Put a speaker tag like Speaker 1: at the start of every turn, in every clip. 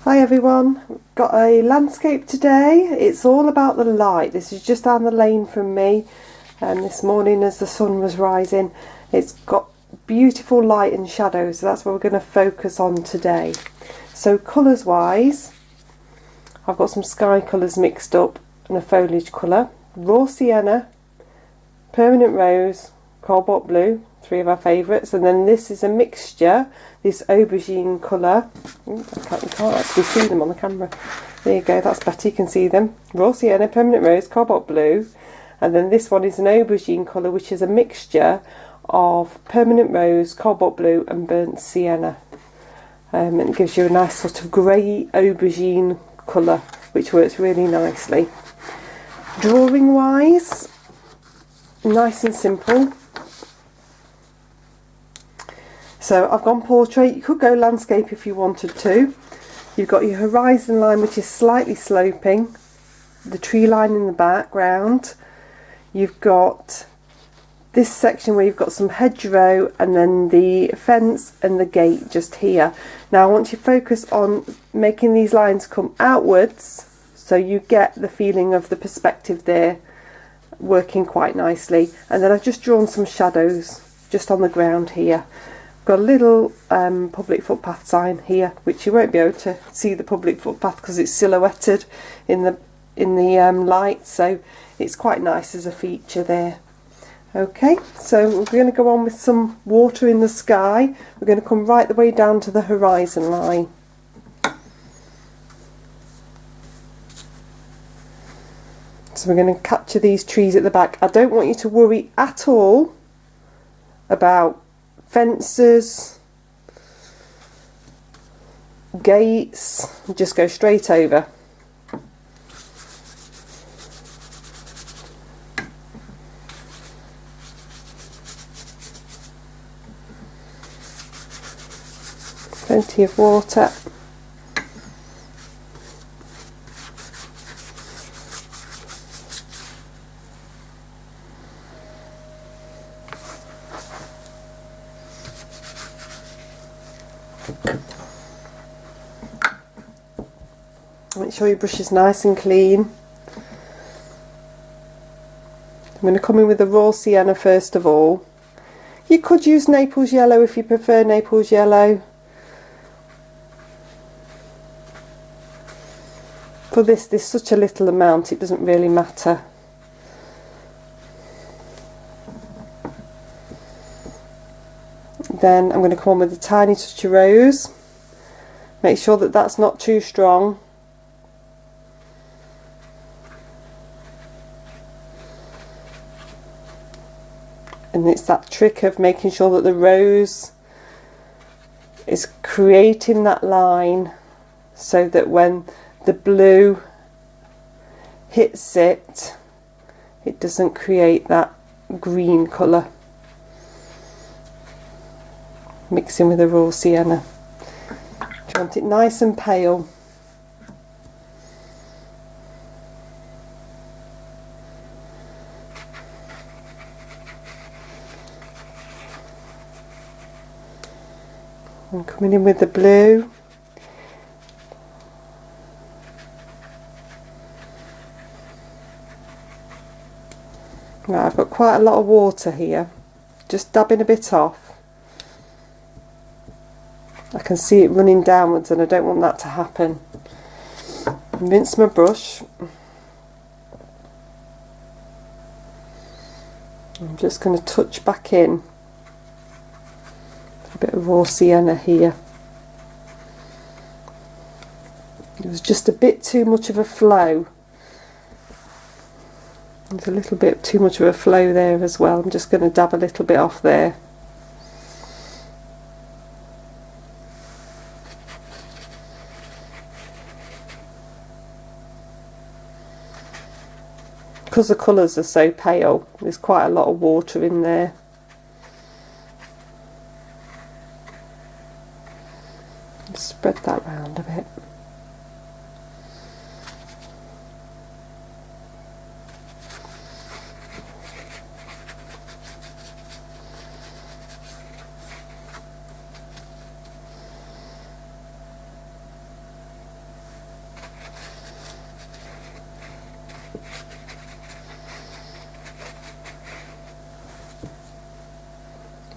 Speaker 1: Hi everyone, got a landscape today. It's all about the light. This is just down the lane from me, and this morning as the sun was rising it's got beautiful light and shadows, so that's what we're going to focus on today. So colours wise, I've got some sky colours mixed up and a foliage colour, raw sienna, permanent rose, cobalt blue, three of our favourites, and then this is a mixture, this aubergine colour. You can't actually see them on the camera. There you go, that's better, you can see them. Raw sienna, permanent rose, cobalt blue, and then this one is an aubergine colour, which is a mixture of permanent rose, cobalt blue and burnt sienna. And it gives you a nice sort of grey aubergine colour, which works really nicely. Drawing wise, nice and simple. So I've gone portrait. You could go landscape if you wanted to. You've got your horizon line, which is slightly sloping, the tree line in the background. You've got this section where you've got some hedgerow and then the fence and the gate just here. Now I want you to focus on making these lines come outwards so you get the feeling of the perspective there working quite nicely. And then I've just drawn some shadows just on the ground here. Got a little public footpath sign here, which you won't be able to see the public footpath because it's silhouetted in the light, so it's quite nice as a feature there. Okay, so we're going to go on with some water in the sky. We're going to come right the way down to the horizon line. So we're going to capture these trees at the back. I don't want you to worry at all about fences, gates, just go straight over. Plenty of water. Make sure your brush is nice and clean. I'm going to come in with the raw sienna first of all. You could use Naples yellow if you prefer Naples yellow. For this, there's such a little amount, it doesn't really matter. Then I'm going to come on with a tiny touch of rose. Make sure that that's not too strong. And it's that trick of making sure that the rose is creating that line so that when the blue hits it, it doesn't create that green colour. Mixing with the raw sienna. You want it nice and pale. I'm coming in with the blue. Right, I've got quite a lot of water here, just dabbing a bit off. I can see it running downwards and I don't want that to happen. Rinse my brush. I'm just going to touch back in a bit of raw sienna here. It was just a bit too much of a flow. There's a little bit too much of a flow there as well. I'm just going to dab a little bit off there. Because the colours are so pale, there's quite a lot of water in there. Just spread that round a bit.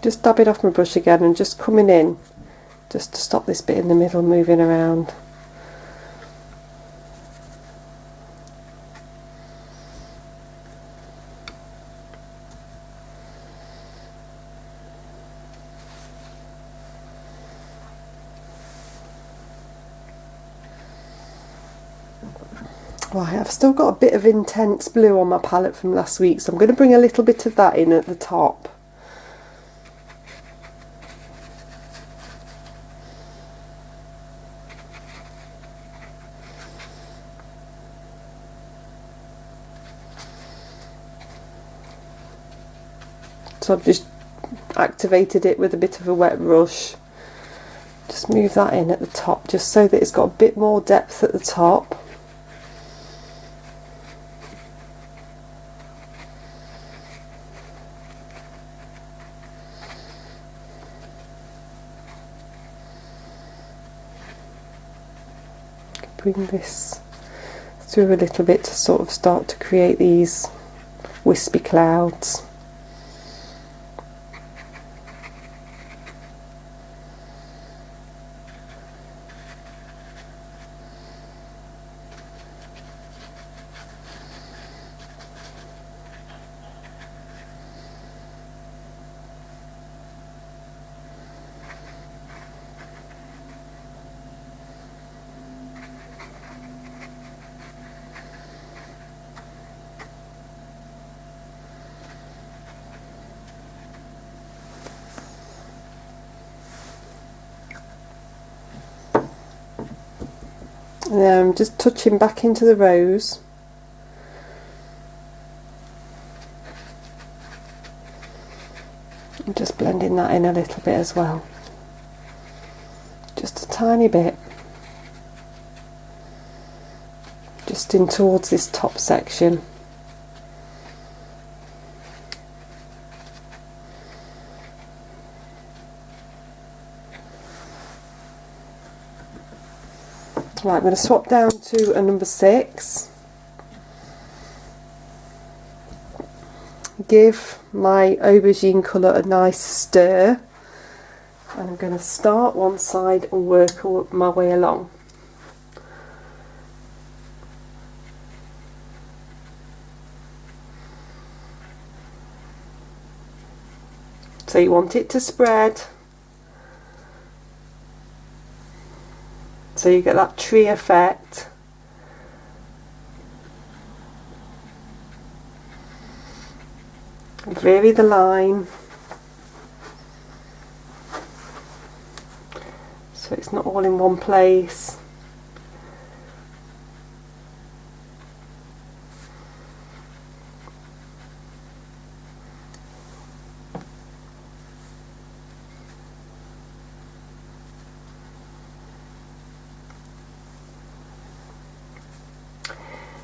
Speaker 1: Just dab it off my brush again and just coming in just to stop this bit in the middle moving around. Right, I've still got a bit of intense blue on my palette from last week, so I'm going to bring a little bit of that in at the top. So I've just activated it with a bit of a wet brush. Just move that in at the top, just so that it's got a bit more depth at the top. Bring this through a little bit to sort of start to create these wispy clouds. And then I'm just touching back into the rose. I'm just blending that in a little bit as well. Just a tiny bit. Just in towards this top section. Right, I'm going to swap down to a number 6. Give my aubergine colour a nice stir. And I'm going to start one side and work my way along. So you want it to spread. So you get that tree effect. Vary the line so it's not all in one place.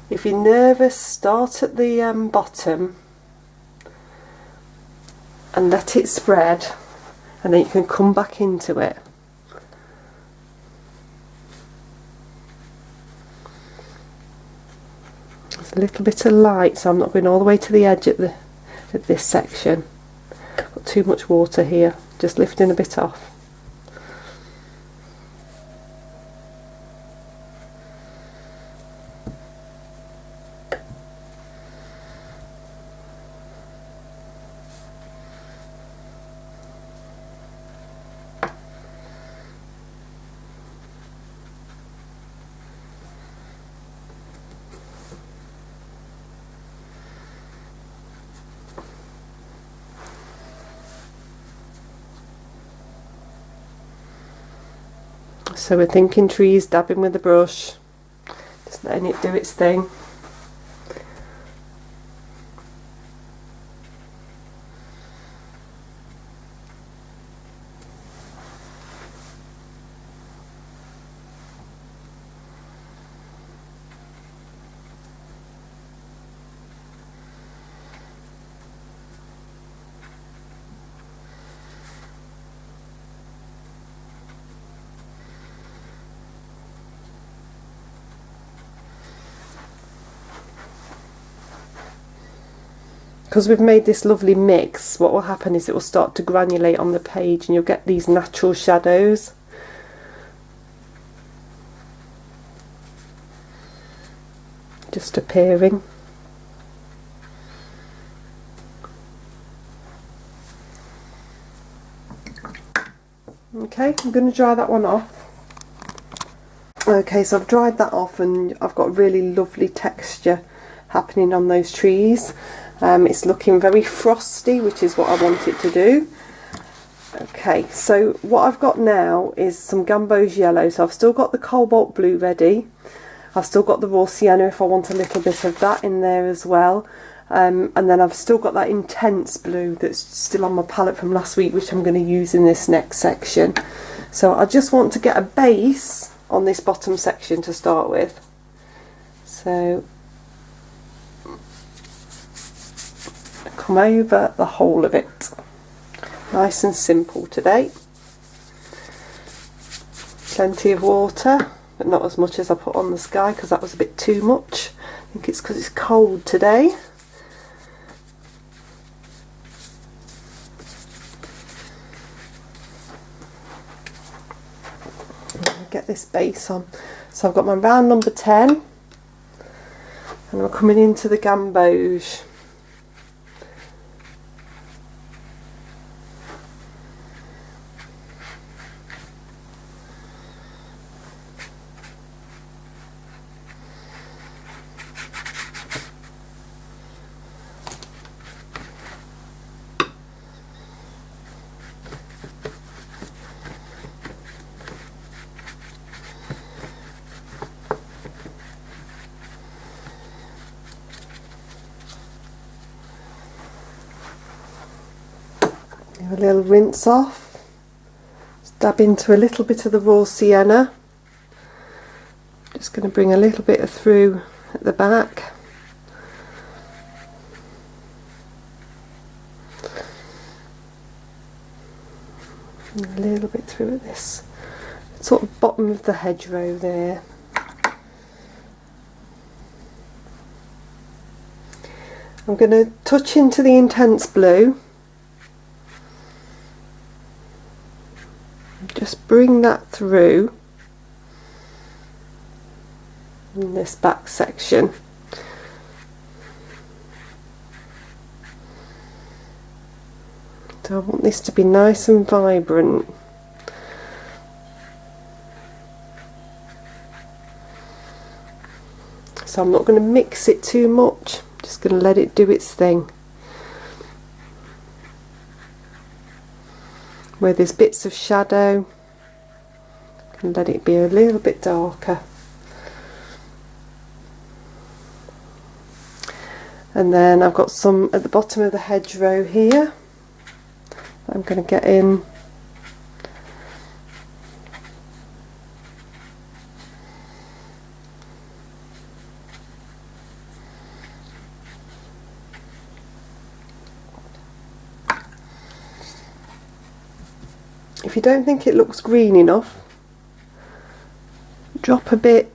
Speaker 1: If you're nervous, start at the bottom and let it spread, and then you can come back into it. There's a little bit of light, so I'm not going all the way to the edge at this section. Got too much water here, just lifting a bit off. So we're thinking trees, dabbing with the brush, just letting it do its thing. because we've made this lovely mix, what will happen is it will start to granulate on the page and you'll get these natural shadows. Just appearing. Okay, I'm going to dry that one off. Okay, so I've dried that off and I've got really lovely texture happening on those trees. It's looking very frosty, which is what I want it to do. Okay, so what I've got now is some Gamboge yellow. So I've still got the cobalt blue ready. I've still got the raw sienna if I want a little bit of that in there as well. And then I've still got that intense blue that's still on my palette from last week, which I'm going to use in this next section. So I just want to get a base on this bottom section to start with. So come over the whole of it. Nice and simple today. Plenty of water, but not as much as I put on the sky because that was a bit too much. I think it's because it's cold today. Get this base on. So I've got my round number 10 and I'm coming into the Gamboge. A little rinse off, dab into a little bit of the raw sienna, just going to bring a little bit through at the back, and a little bit through at this sort of bottom of the hedgerow there. I'm going to touch into the intense blue. Just bring that through in this back section. So I want this to be nice and vibrant. So I'm not going to mix it too much, I'm just going to let it do its thing. Where there's bits of shadow, and let it be a little bit darker. And then I've got some at the bottom of the hedgerow here. I'm going to get in. If you don't think it looks green enough, drop a bit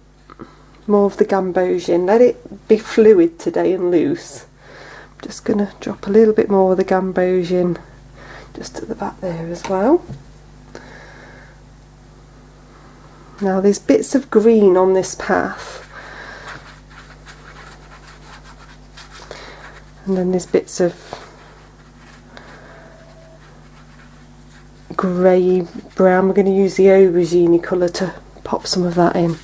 Speaker 1: more of the Gamboge in. Let it be fluid today and loose. I'm just going to drop a little bit more of the Gamboge in just at the back there as well. Now there's bits of green on this path, and then there's bits of grey brown. We're going to use the aubergine colour to pop some of that in.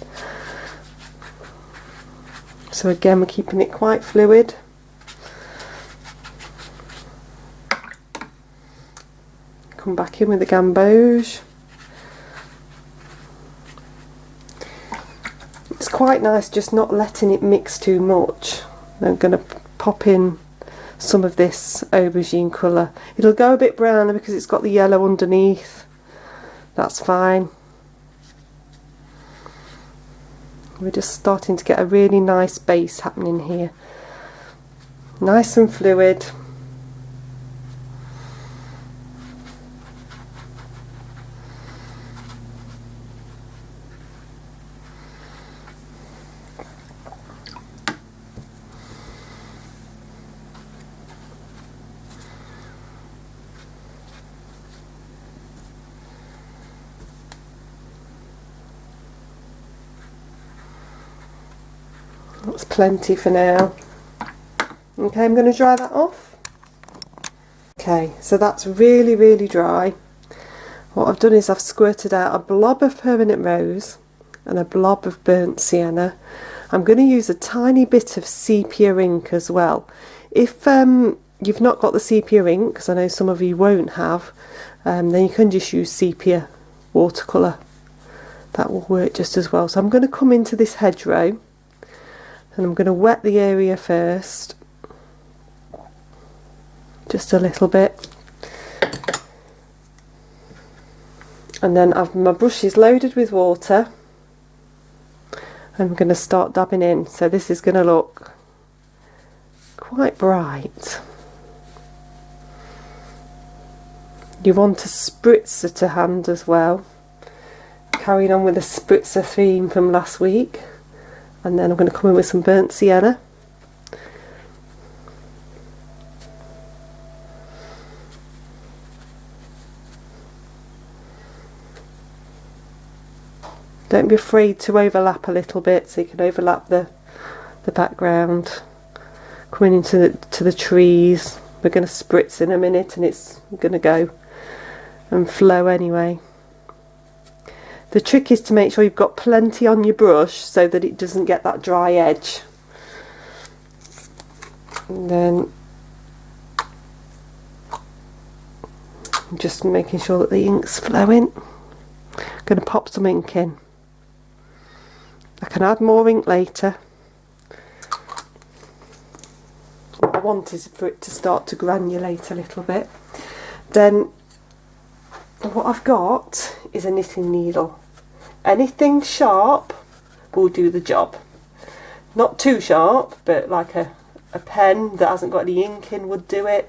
Speaker 1: So again, we're keeping it quite fluid. Come back in with the Gamboge. It's quite nice just not letting it mix too much. I'm going to pop in some of this aubergine colour. It'll go a bit browner because it's got the yellow underneath. That's fine. We're just starting to get a really nice base happening here. Nice and fluid. That's plenty for now. Okay, I'm going to dry that off. Okay, so that's really, really dry. What I've done is I've squirted out a blob of permanent rose and a blob of burnt sienna. I'm going to use a tiny bit of sepia ink as well. If you've not got the sepia ink, because I know some of you won't have, then you can just use sepia watercolour. That will work just as well. So I'm going to come into this hedgerow and I'm going to wet the area first, just a little bit, and then my brush is loaded with water and I'm going to start dabbing in. So this is going to look quite bright. You want a spritzer to hand as well, carrying on with the spritzer theme from last week. And then I'm going to come in with some burnt sienna. Don't be afraid to overlap a little bit, so you can overlap the background. Coming into the trees. We're going to spritz in a minute and it's going to go and flow anyway. The trick is to make sure you've got plenty on your brush so that it doesn't get that dry edge. And then just making sure that the ink's flowing. I'm going to pop some ink in. I can add more ink later. What I want is for it to start to granulate a little bit. Then what I've got is a knitting needle. Anything sharp will do the job. Not too sharp, but like a pen that hasn't got any ink in would do it.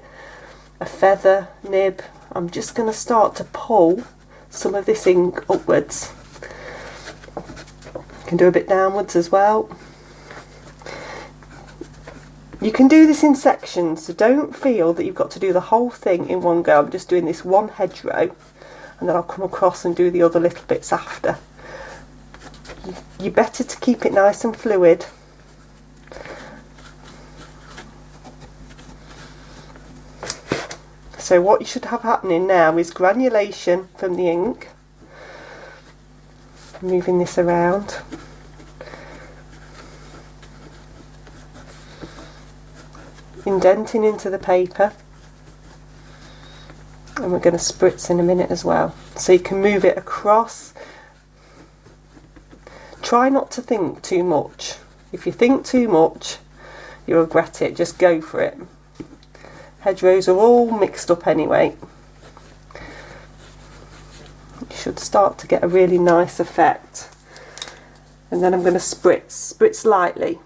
Speaker 1: A feather nib. I'm just going to start to pull some of this ink upwards. You can do a bit downwards as well. You can do this in sections, so don't feel that you've got to do the whole thing in one go. I'm just doing this one hedgerow and then I'll come across and do the other little bits after. You're better to keep it nice and fluid. So what you should have happening now is granulation from the ink. Moving this around. Indenting into the paper. And we're going to spritz in a minute as well. So you can move it across. Try not to think too much. If you think too much, you'll regret it. Just go for it. Hedgerows are all mixed up anyway. You should start to get a really nice effect. And then I'm going to spritz lightly.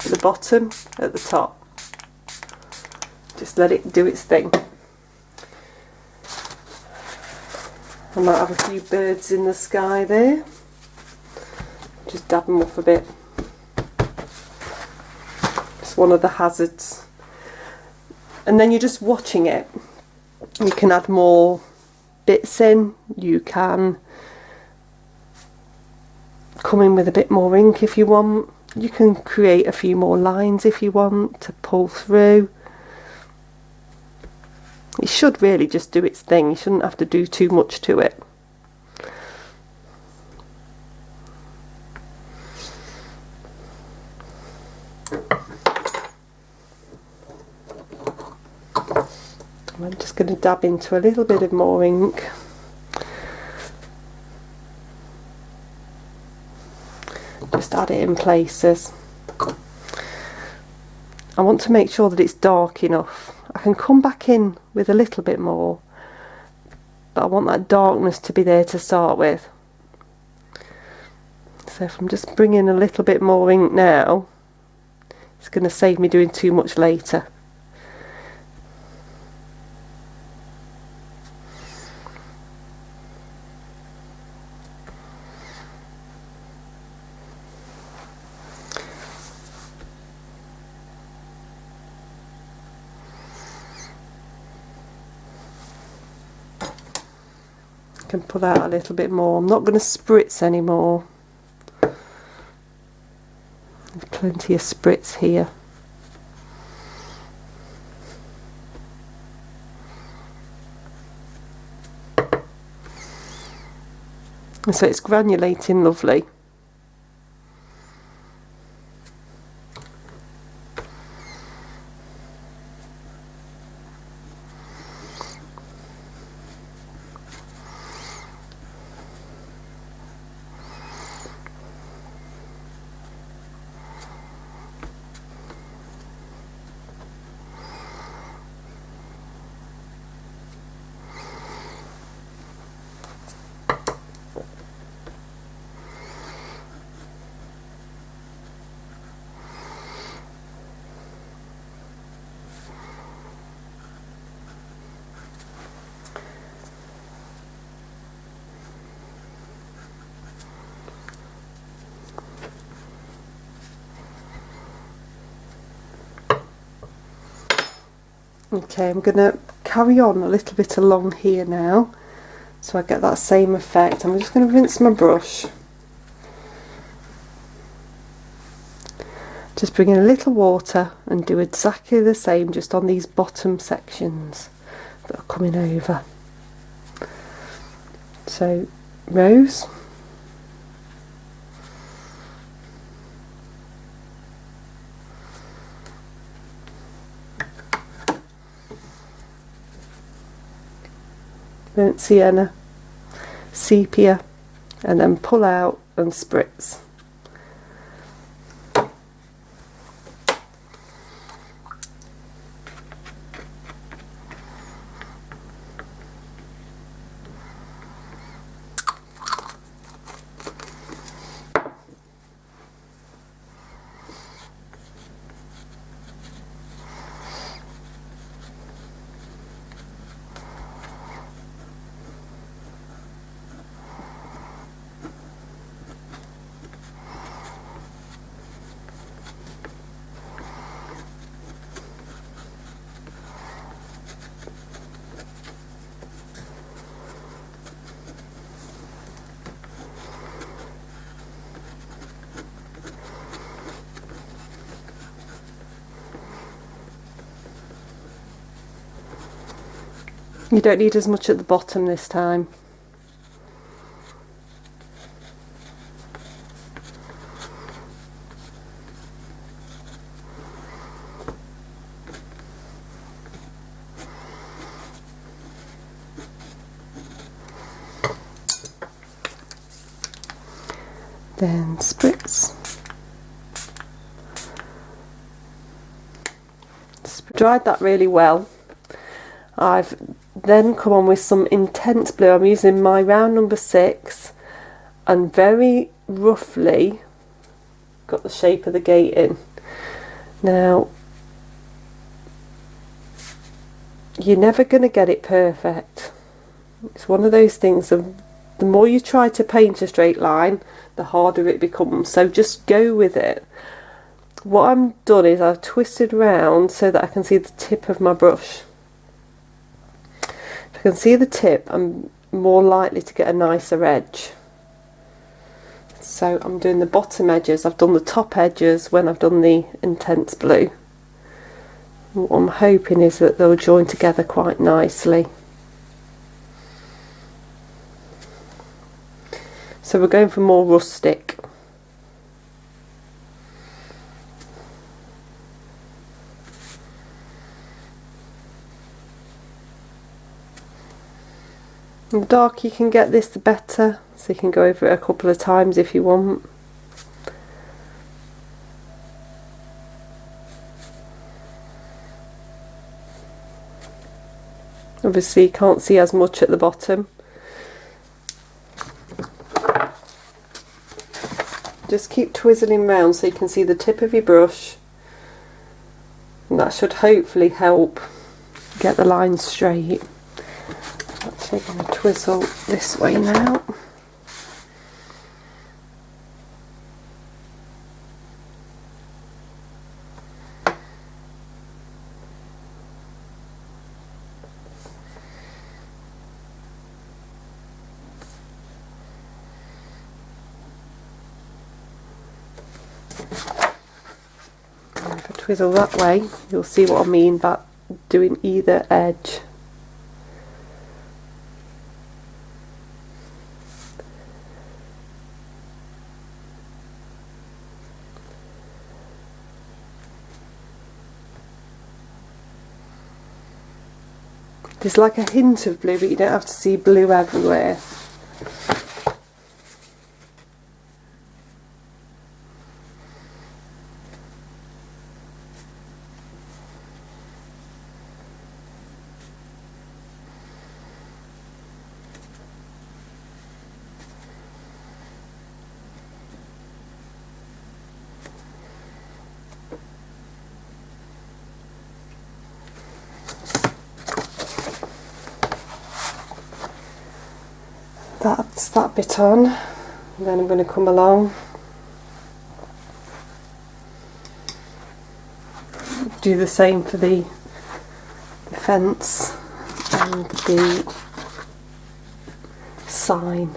Speaker 1: At the bottom, at the top. Just let it do its thing. I might have a few birds in the sky there. Just dab them off a bit. It's one of the hazards. And then you're just watching it. You can add more bits in. You can come in with a bit more ink if you want. You can create a few more lines if you want to pull through. It should really just do its thing. You shouldn't have to do too much to it. I'm just going to dab into a little bit of more ink. Just add it in places. I want to make sure that it's dark enough. I can come back in with a little bit more, but I want that darkness to be there to start with. So if I'm just bringing a little bit more ink now, it's going to save me doing too much later. Can pull out a little bit more. I'm not going to spritz anymore. There's plenty of spritz here. And so it's granulating lovely. Okay, I'm going to carry on a little bit along here now so I get that same effect. I'm just going to rinse my brush. Just bring in a little water and do exactly the same just on these bottom sections that are coming over. So, rose. Burnt sienna, sepia, and then pull out and spritz. You don't need as much at the bottom this time. Then spritz. Dried that really well. I've then come on with some intense blue. I'm using my round number 6 and very roughly got the shape of the gate in. Now, you're never going to get it perfect. It's one of those things of the more you try to paint a straight line, the harder it becomes. So just go with it. What I've done is I've twisted round so that I can see the tip of my brush. If I can see the tip, I'm more likely to get a nicer edge. So I'm doing the bottom edges. I've done the top edges when I've done the intense blue. What I'm hoping is that they'll join together quite nicely. So we're going for more rustic. The darker you can get this, the better. So you can go over it a couple of times if you want. Obviously you can't see as much at the bottom. Just keep twizzling round so you can see the tip of your brush, and that should hopefully help get the lines straight. I'm actually going to twizzle this way now. twizzle that way, you'll see what I mean about doing either edge. There's like a hint of blue, but you don't have to see blue everywhere. That's that bit on, and then I'm going to come along, do the same for the fence and the sign.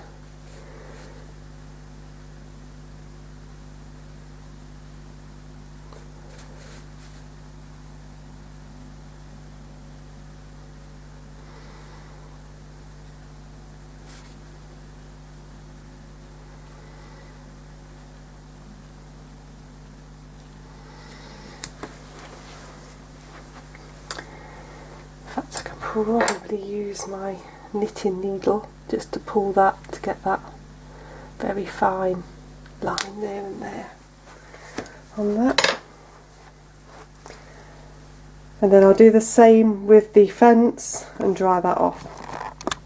Speaker 1: Probably use my knitting needle just to pull that, to get that very fine line there and there on that. And then I'll do the same with the fence and dry that off.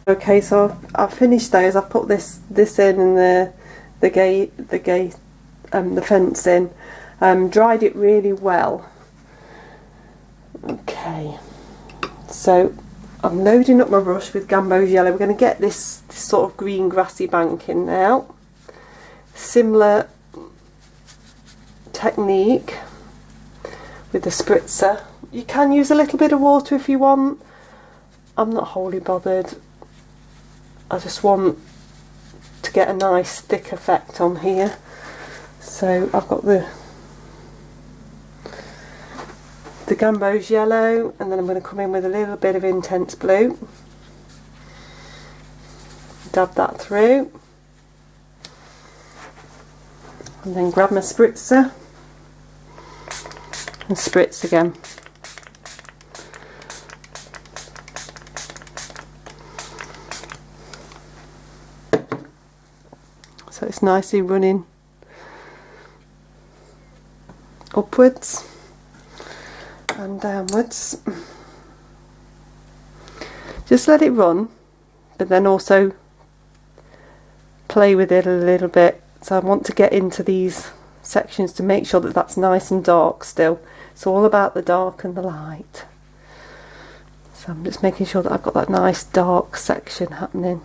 Speaker 1: Okay, so I've finished those. I've put this in and the fence in. Dried it really well. Okay, so I'm loading up my brush with Gambo's yellow. We're going to get this sort of green grassy bank in now. Similar technique with the spritzer. You can use a little bit of water if you want. I'm not wholly bothered. I just want to get a nice thick effect on here. So I've got the Gambo's yellow, and then I'm going to come in with a little bit of intense blue, dab that through, and then grab my spritzer and spritz again. So it's nicely running upwards and downwards. Just let it run, but then also play with it a little bit. So I want to get into these sections to make sure that that's nice and dark still. It's all about the dark and the light. So I'm just making sure that I've got that nice dark section happening.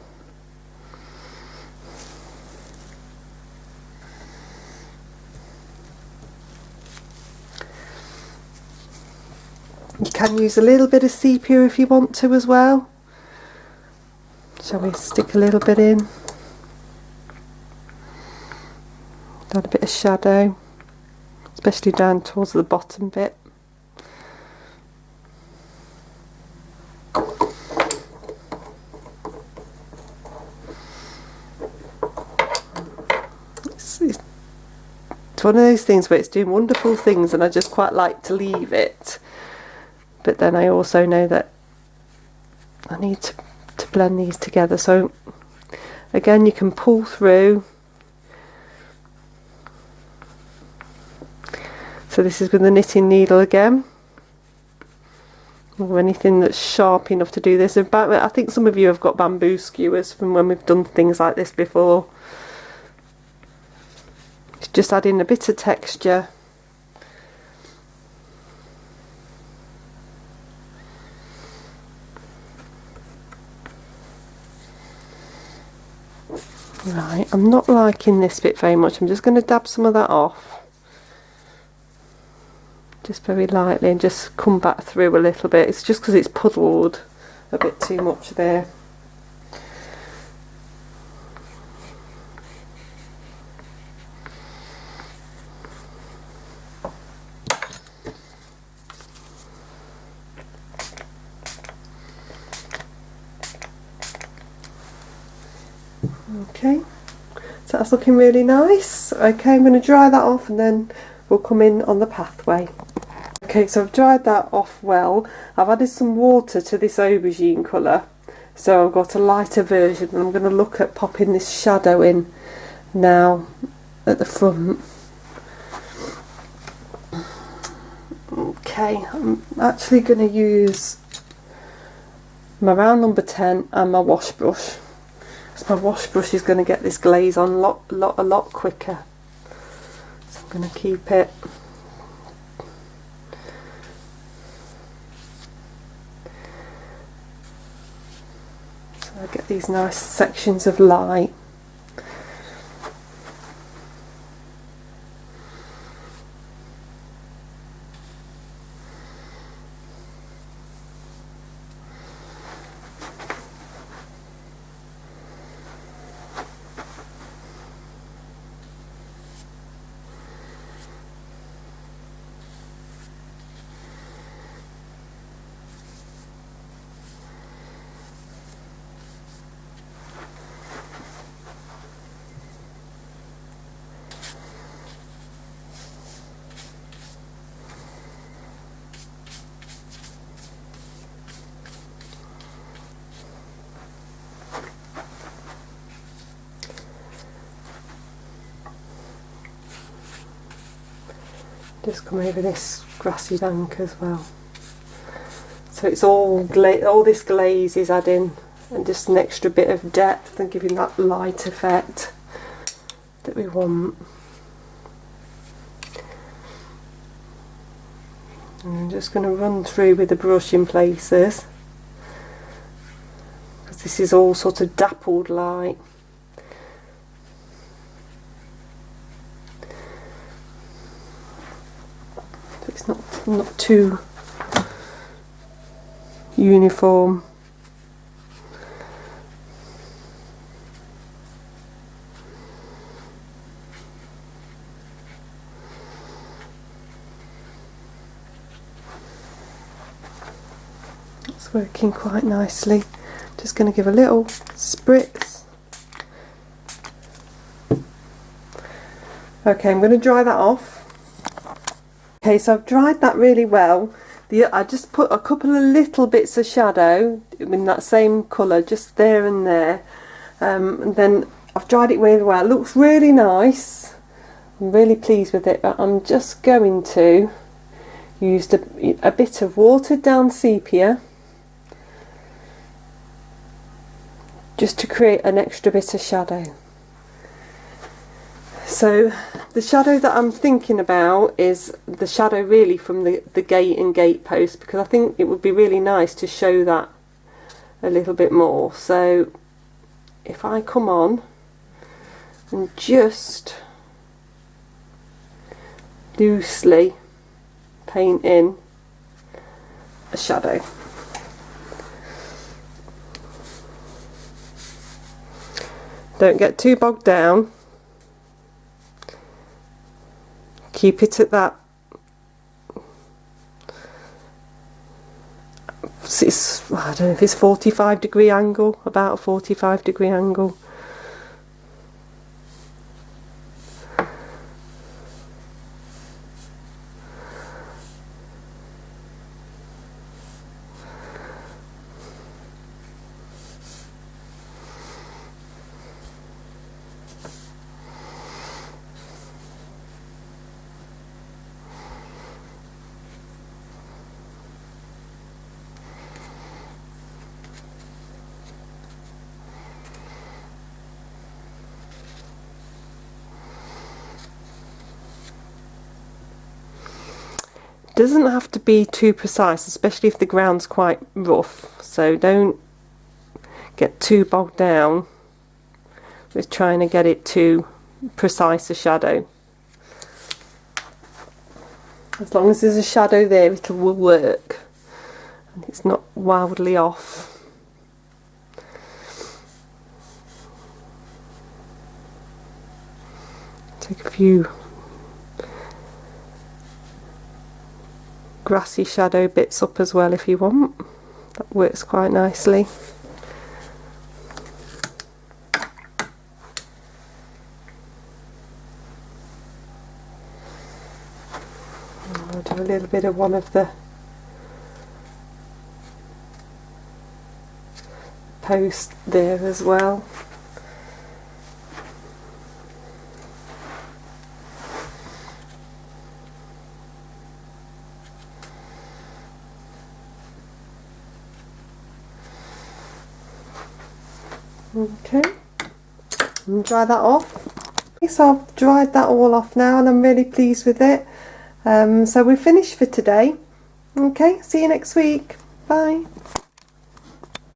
Speaker 1: You can use a little bit of sepia if you want to as well. Shall we stick a little bit in? Add a bit of shadow, especially down towards the bottom bit. It's one of those things where it's doing wonderful things and I just quite like to leave it. But then I also know that I need to blend these together. So again, you can pull through. So this is with the knitting needle again, or anything that's sharp enough to do this. I think some of you have got bamboo skewers from when we've done things like this before. It's just adding a bit of texture. Right, I'm not liking this bit very much. I'm just going to dab some of that off. Just very lightly, and just come back through a little bit. It's just because it's puddled a bit too much there. Okay, so that's looking really nice. Okay, I'm going to dry that off and then we'll come in on the pathway. Okay, so I've dried that off well. I've added some water to this aubergine colour, so I've got a lighter version, and I'm going to look at popping this shadow in now at the front. Okay, I'm actually going to use my round number 10 and my wash brush, because my wash brush is going to get this glaze on a lot quicker. So I'm going to keep it so I get these nice sections of light. Just come over this grassy bank as well. So it's all this glaze is adding and just an extra bit of depth and giving that light effect that we want. And I'm just going to run through with the brush in places, because this is all sort of dappled light. It's not too uniform. It's working quite nicely. Just going to give a little spritz. Okay, I'm going to dry that off. Okay, so I've dried that really well. I just put a couple of little bits of shadow in that same colour, just there and there. And then I've dried it really well. It looks really nice. I'm really pleased with it, but I'm just going to use a bit of watered down sepia just to create an extra bit of shadow. So the shadow that I'm thinking about is the shadow really from the gate and gate post, because I think it would be really nice to show that a little bit more. So if I come on and just loosely paint in a shadow. Don't get too bogged down. Keep it at that. I don't know if it's 45-degree angle, about a 45-degree angle. Doesn't have to be too precise, especially if the ground's quite rough, so don't get too bogged down with trying to get it too precise a shadow. As long as there's a shadow there, it will work and it's not wildly off. Take a few grassy shadow bits up as well if you want. That works quite nicely. I'll do a little bit of one of the post there as well. Okay, and dry that off. So I've dried that all off now and I'm really pleased with it. So we're finished for today. Okay, see you next week. Bye.